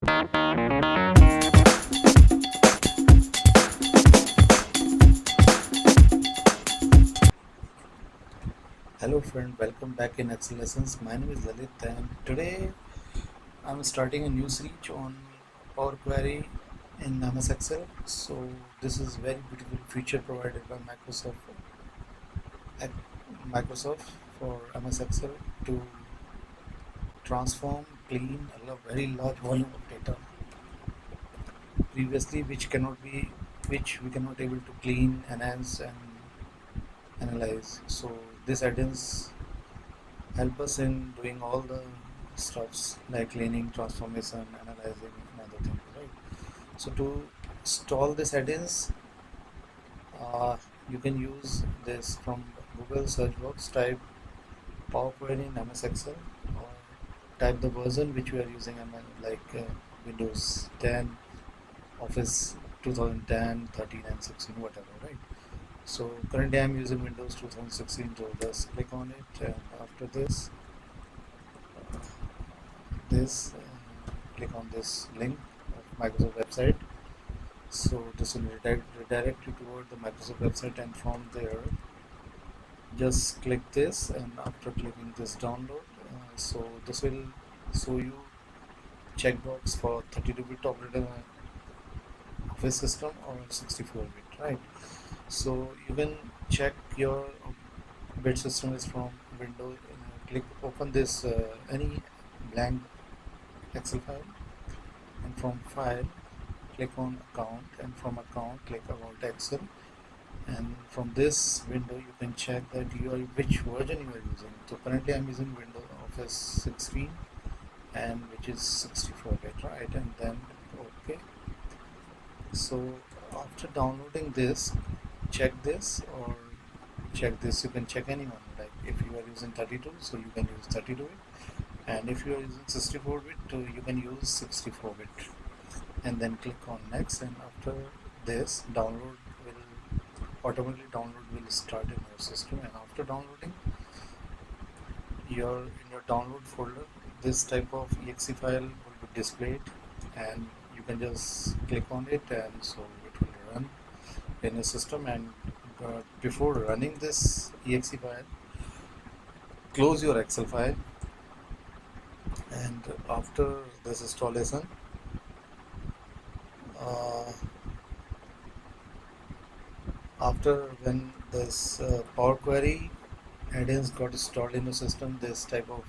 Hello friend, welcome back in Excel Lessons. My name is Lalit and today I'm starting a new series on Power Query in MS Excel. So this is very beautiful feature provided by Microsoft for MS Excel to transform, clean a very large volume of data previously which we cannot able to clean, enhance and analyze. So this add-ins help us in doing all the stuffs like cleaning, transformation, analyzing, and other things, right? So to install this add-ins, uh, you can use this from Google search box. Type Power Query in MS Excel, or type the version which we are using, like Windows 10, Office 2010, 13, and 16, whatever, right? So currently I'm using Windows 2016, so just click on it, and after this click on this link of Microsoft website. So this will redirect you toward the Microsoft website, and from there just click this, and after clicking this download, so this will show you checkbox for 32-bit operating office system or 64-bit, right? So you can check your bit system is from Windows. Click open this any blank Excel file, and from file click on account, and from account click about Excel, and from this window you can check that you are which version you are using. So currently I'm using Windows Office 16, and which is 64-bit, right? And then okay. So after downloading this, check this or check this. You can check anyone, like if you are using 32, so you can use 32-bit, and if you are using 64-bit, you can use 64-bit, and then click on next. And after this, download will automatically start in your system, and after downloading in your download folder, this type of exe file will be displayed, and you can just click on it, and so it will run in your system. And before running this exe file, close your Excel file, and after this installation, uh, after when this Power Query add-ins got installed in the system, this type of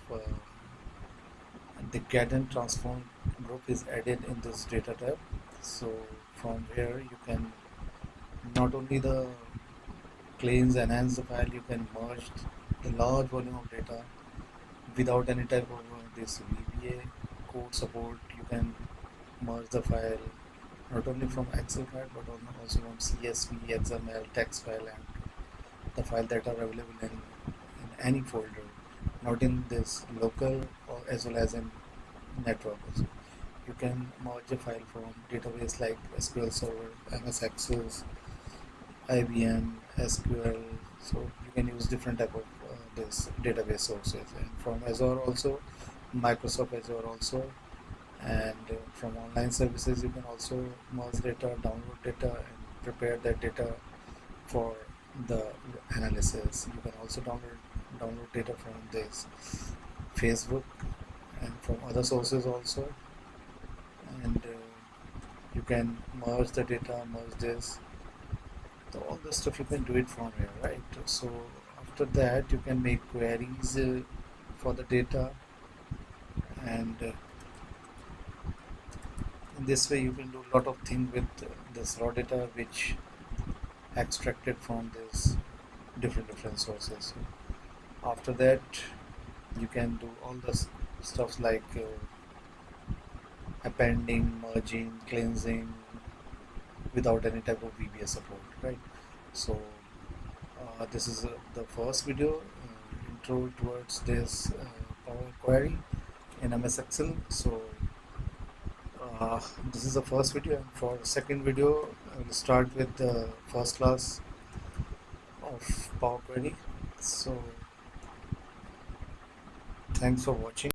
the get and transform group is added in this data tab. So from here you can not only the cleanse, enhance the file, you can merge the large volume of data without any type of this VBA code support. You can merge the file not only from Excel file but also from CSV, XML, text file, and the file that are available in any folder, not in this local or as well as in network also. You can merge a file from database like SQL Server, MS Access, IBM, SQL. So you can use different type of this database sources, and from Azure also, Microsoft Azure also, and from online services you can also merge data, download data, and prepare that data for the analysis. You can also download data from this Facebook and from other sources also, and you can merge the data, merge this. So all the stuff you can do it from here, right? So after that you can make queries for the data, and in this way you can do a lot of things with this raw data which extracted from this different sources. So after that you can do all the stuff like appending, merging, cleansing without any type of VBA support, right? So this is the first video intro towards this Power Query in MS Excel. So this is the first video, and for the second video I will start with the first class of Power Query. So thanks for watching.